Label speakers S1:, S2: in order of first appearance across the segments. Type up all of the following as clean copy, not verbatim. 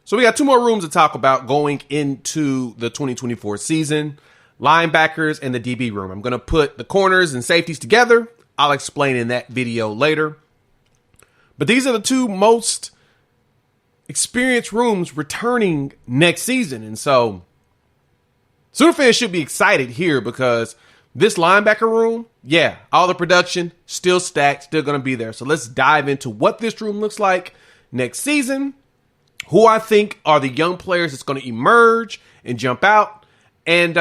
S1: So we got two more rooms to talk about going into the 2024 season. Linebackers and the DB room. I'm going to put the corners and safeties together. I'll explain in that video later. But these are the two most experienced rooms returning next season. And so Sooner fans should be excited here because this linebacker room, yeah, all the production still stacked, still going to be there. So let's dive into what this room looks like next season, who I think are the young players that's going to emerge and jump out. And,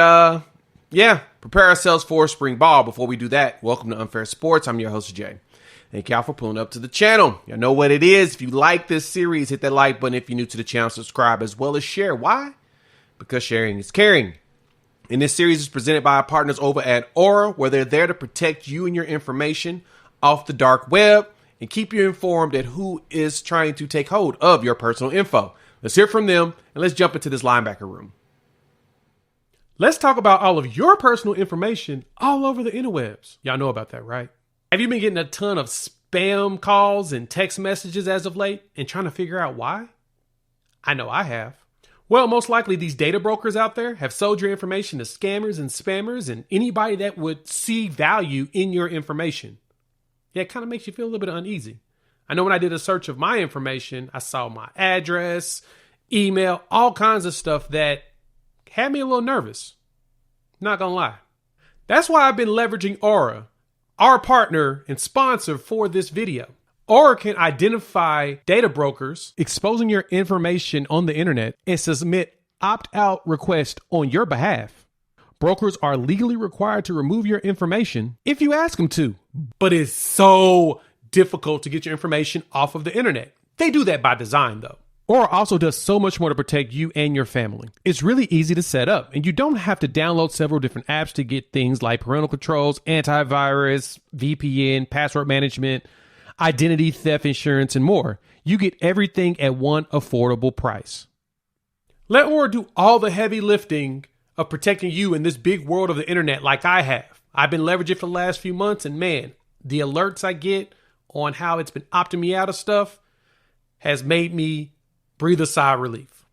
S1: prepare ourselves for spring ball. Before we do that, welcome to Unfair Sports. I'm your host, Jay. Thank y'all for pulling up to the channel. Y'all know what it is. If you like this series, hit that like button. If you're new to the channel, subscribe as well as share. Why? Because sharing is caring. And this series is presented by our partners over at Aura, where they're there to protect you and your information off the dark web and keep you informed at who is trying to take hold of your personal info. Let's hear from them, and let's jump into this linebacker room. Let's talk about all of your personal information all over the interwebs. Y'all know about that, right? Have you been getting a ton of spam calls and text messages as of late and trying to figure out why? I know I have. Well, most likely these data brokers out there have sold your information to scammers and spammers and anybody that would see value in your information. Yeah, it kind of makes you feel a little bit uneasy. I know when I did a search of my information, I saw my address, email, all kinds of stuff that had me a little nervous. Not gonna lie. That's why I've been leveraging Aura, our partner and sponsor for this video. Aura can identify data brokers exposing your information on the internet and submit opt-out requests on your behalf. Brokers are legally required to remove your information if you ask them to, but it's so difficult to get your information off of the internet. They do that by design, though. Aura also does so much more to protect you and your family. It's really easy to set up, and you don't have to download several different apps to get things like parental controls, antivirus, VPN, password management, identity theft insurance, and more. You get everything at one affordable price. Let Aura do all the heavy lifting of protecting you in this big world of the internet like I have. I've been leveraging it for the last few months, and man, the alerts I get on how it's been opting me out of stuff has made me breathe a sigh of relief.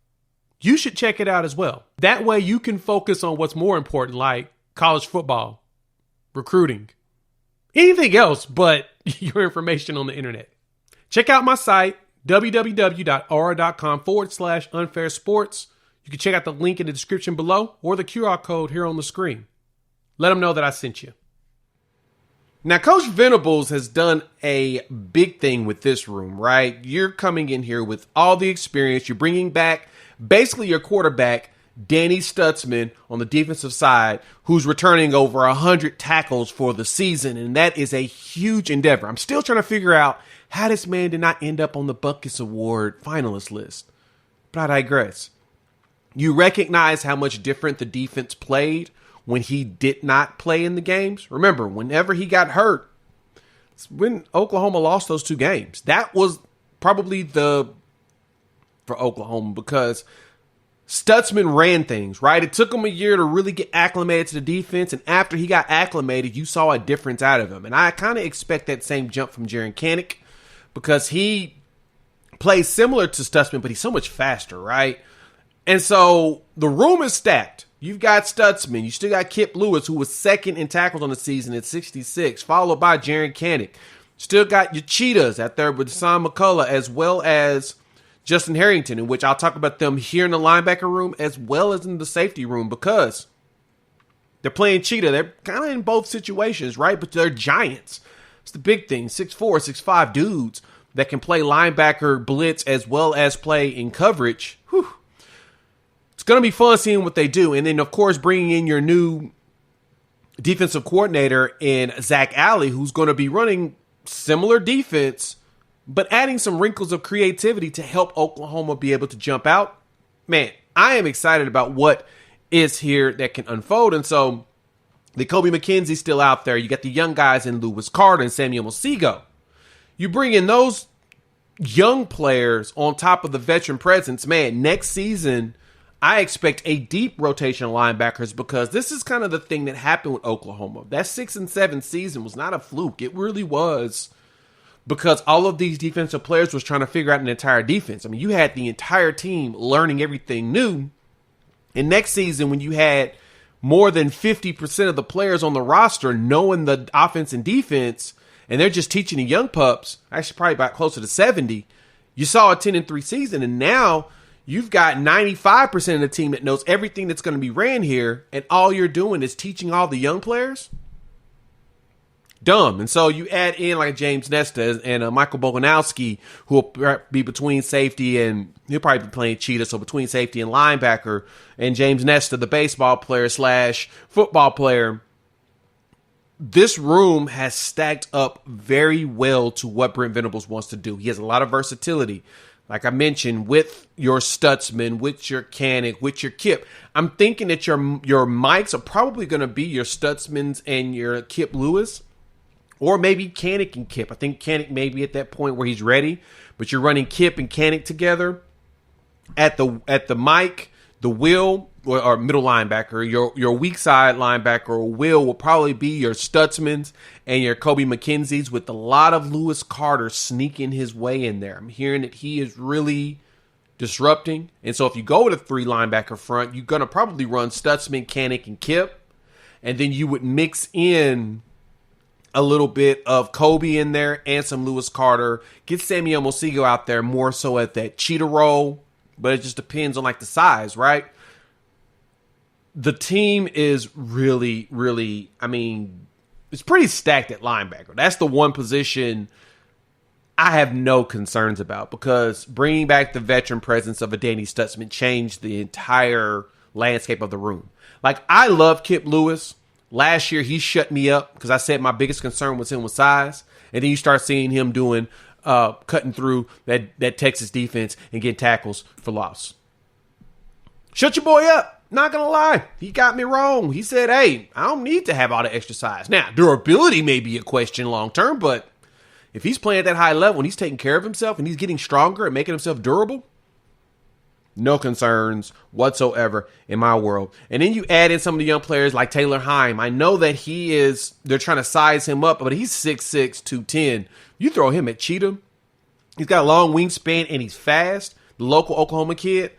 S1: You should check it out as well. That way you can focus on what's more important, like college football, recruiting, anything else but your information on the internet. Check out my site, www.aura.com/unfairsports. You can check out the link in the description below or the QR code here on the screen. Let them know that I sent you. Now, Coach Venables has done a big thing with this room, right? You're coming in here with all the experience. You're bringing back basically your quarterback, Danny Stutzman, on the defensive side, who's returning over 100 tackles for the season, and that is a huge endeavor. I'm still trying to figure out how this man did not end up on the Buckets Award finalist list, but I digress. You recognize how much different the defense played when he did not play in the games. Remember, whenever he got hurt, it's when Oklahoma lost those two games. That was probably for Oklahoma because Stutzman ran things, right? It took him a year to really get acclimated to the defense, and after he got acclimated, you saw a difference out of him. And I kind of expect that same jump from Jaren Kanak because he plays similar to Stutzman, but he's so much faster, right? And so the room is stacked. You've got Stutzman. You still got Kip Lewis, who was second in tackles on the season at 66, followed by Jaren Kanak. Still got your Cheetahs out there with Sam McCullough, as well as Justin Harrington, in which I'll talk about them here in the linebacker room as well as in the safety room because they're playing Cheetah. They're kind of in both situations, right? But they're giants. It's the big thing. 6'4", 6'5" dudes that can play linebacker blitz as well as play in coverage. Whew. It's going to be fun seeing what they do. And then, of course, bringing in your new defensive coordinator in Zach Alley, who's going to be running similar defense, but adding some wrinkles of creativity to help Oklahoma be able to jump out. Man, I am excited about what is here that can unfold. And so the Kobe McKenzie's still out there. You got the young guys in Lewis Carter and Samuel Mosigo. You bring in those young players on top of the veteran presence. Man, next season, I expect a deep rotation of linebackers because this is kind of the thing that happened with Oklahoma. That 6-7 season was not a fluke. It really was because all of these defensive players was trying to figure out an entire defense. I mean, you had the entire team learning everything new. And next season, when you had more than 50% of the players on the roster knowing the offense and defense, and they're just teaching the young pups, actually probably about closer to 70, you saw a 10-3 season, and now you've got 95% of the team that knows everything that's going to be ran here, and all you're doing is teaching all the young players? Dumb. And so you add in like James Nesta and Michael Boganowski, who will be between safety and he'll probably be playing cheetah, so between safety and linebacker, and James Nesta, the baseball player / football player. This room has stacked up very well to what Brent Venables wants to do. He has a lot of versatility. Like I mentioned, with your Stutzman, with your Canick, with your Kip. I'm thinking that your mics are probably going to be your Stutzmans and your Kip Lewis. Or maybe Canick and Kip. I think Canick may be at that point where he's ready. But you're running Kip and Canick together. At the mic, the Will, or middle linebacker, your weak side linebacker, or will probably be your Stutzmans and your Kobe McKenzie's, with a lot of Lewis Carter sneaking his way in there. I'm hearing that he is really disrupting. And so if you go with a 3 linebacker front, you're going to probably run Stutzman, Canick, and Kip. And then you would mix in a little bit of Kobe in there and some Lewis Carter. Get Samuel Mosigo out there more so at that cheetah role, but it just depends on like the size, right? The team is really, really, I mean, it's pretty stacked at linebacker. That's the one position I have no concerns about, because bringing back the veteran presence of a Danny Stutzman changed the entire landscape of the room. Like, I love Kip Lewis. Last year, he shut me up because I said my biggest concern was him with size. And then you start seeing him doing, cutting through that Texas defense and getting tackles for loss. Shut your boy up. Not going to lie. He got me wrong. He said, hey, I don't need to have all the extra size. Now, durability may be a question long term, but if he's playing at that high level and he's taking care of himself and he's getting stronger and making himself durable, no concerns whatsoever in my world. And then you add in some of the young players like Taylor Heim. I know that they're trying to size him up, but he's 6'6", 210. You throw him at cheetah. He's got a long wingspan and he's fast. The local Oklahoma kid.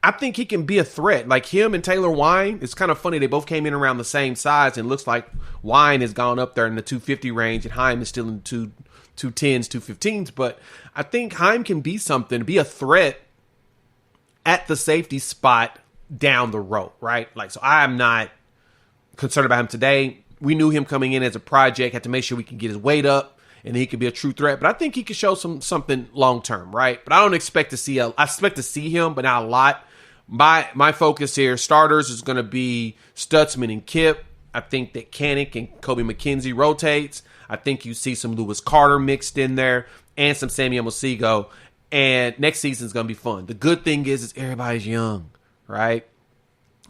S1: I think he can be a threat. Like him and Taylor Wine, it's kind of funny. They both came in around the same size, and it looks like Wine has gone up there in the 250 range, and Heim is still in the 210s, 215s. But I think Heim can be something, be a threat at the safety spot down the road, right? Like, so I am not concerned about him today. We knew him coming in as a project, had to make sure we can get his weight up, and he could be a true threat. But I think he could show something long term, right? But I don't expect to see I expect to see him, but not a lot. My focus here, starters, is going to be Stutzman and Kip. I think that Canick and Kobe McKenzie rotates. I think you see some Lewis Carter mixed in there and some Samuel Mosigo. And next season's going to be fun. The good thing is everybody's young, right?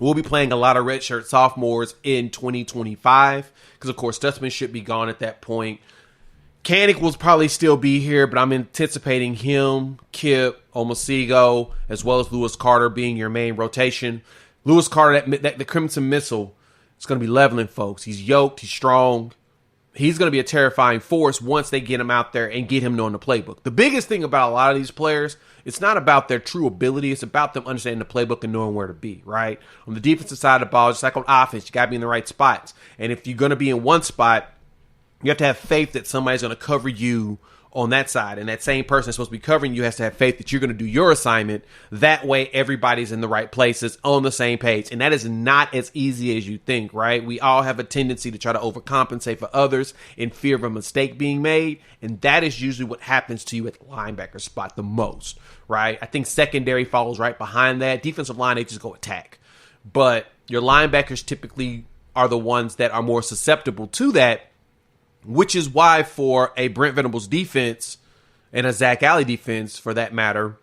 S1: We'll be playing a lot of redshirt sophomores in 2025 because, of course, Stutzman should be gone at that point. Canick will probably still be here, but I'm anticipating him, Kip, Omosigo, as well as Lewis Carter being your main rotation. Lewis Carter, the Crimson Missile, is going to be leveling folks. He's yoked. He's strong. He's going to be a terrifying force once they get him out there and get him knowing the playbook. The biggest thing about a lot of these players, it's not about their true ability. It's about them understanding the playbook and knowing where to be, right? On the defensive side of the ball, just like on offense, you got to be in the right spots. And if you're going to be in one spot, you have to have faith that somebody's going to cover you on that side. And that same person that's supposed to be covering you has to have faith that you're going to do your assignment. That way, everybody's in the right places on the same page. And that is not as easy as you think, right? We all have a tendency to try to overcompensate for others in fear of a mistake being made. And that is usually what happens to you at the linebacker spot the most, right? I think secondary follows right behind that. Defensive line, they just go attack. But your linebackers typically are the ones that are more susceptible to that. Which is why for a Brent Venables defense and a Zach Alley defense, for that matter,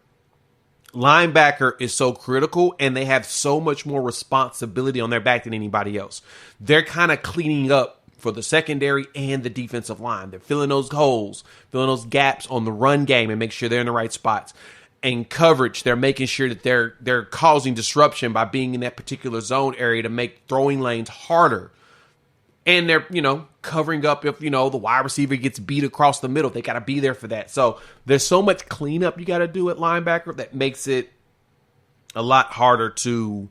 S1: linebacker is so critical and they have so much more responsibility on their back than anybody else. They're kind of cleaning up for the secondary and the defensive line. They're filling those holes, filling those gaps on the run game and make sure they're in the right spots. And coverage, they're making sure that they're causing disruption by being in that particular zone area to make throwing lanes harder. And they're, covering up if, the wide receiver gets beat across the middle. They got to be there for that. So there's so much cleanup you got to do at linebacker that makes it a lot harder to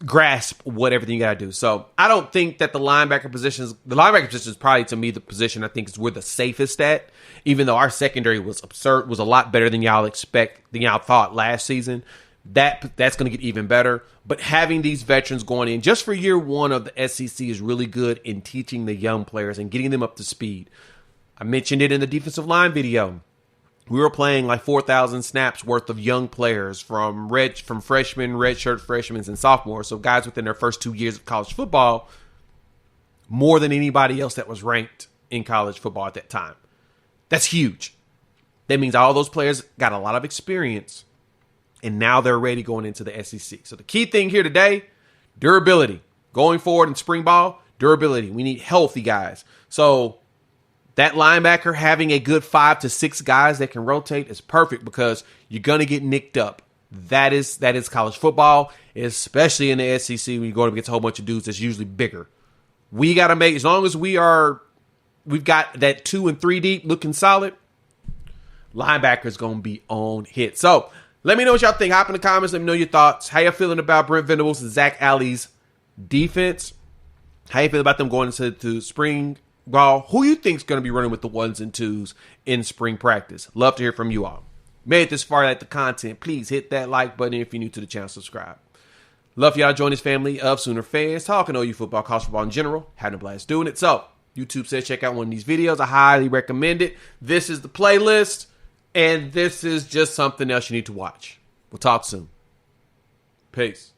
S1: grasp what everything you got to do. So I don't think that the linebacker position is probably, to me, the position I think is we're the safest at, even though our secondary was a lot better than y'all thought last season. That's going to get even better. But having these veterans going in just for year one of the SEC is really good in teaching the young players and getting them up to speed. I mentioned it in the defensive line video. We were playing like 4,000 snaps worth of young players from freshmen, redshirt freshmen, and sophomores. So guys within their first 2 years of college football, more than anybody else that was ranked in college football at that time. That's huge. That means all those players got a lot of experience, and now they're ready going into the SEC. So the key thing here today, durability. Going forward in spring ball, durability. We need healthy guys. So that linebacker having a good 5 to 6 guys that can rotate is perfect because you're going to get nicked up. That is college football, especially in the SEC when you're going against a whole bunch of dudes that's usually bigger. We got to make, as long as we've got that 2 and 3 deep looking solid, linebacker's going to be on hit. So let me know what y'all think. Hop in the comments. Let me know your thoughts. How you feeling about Brent Venables and Zach Alley's defense? How you feel about them going into spring ball? Who you think is going to be running with the 1s and 2s in spring practice? Love to hear from you all. Made it this far at the content, please hit that like button. If you're new to the channel, subscribe. Love for y'all to join this family of Sooner fans, talking OU football, college football in general, having a blast doing it. So YouTube says check out one of these videos. I highly recommend it. This is the playlist, and this is just something else you need to watch. We'll talk soon. Peace.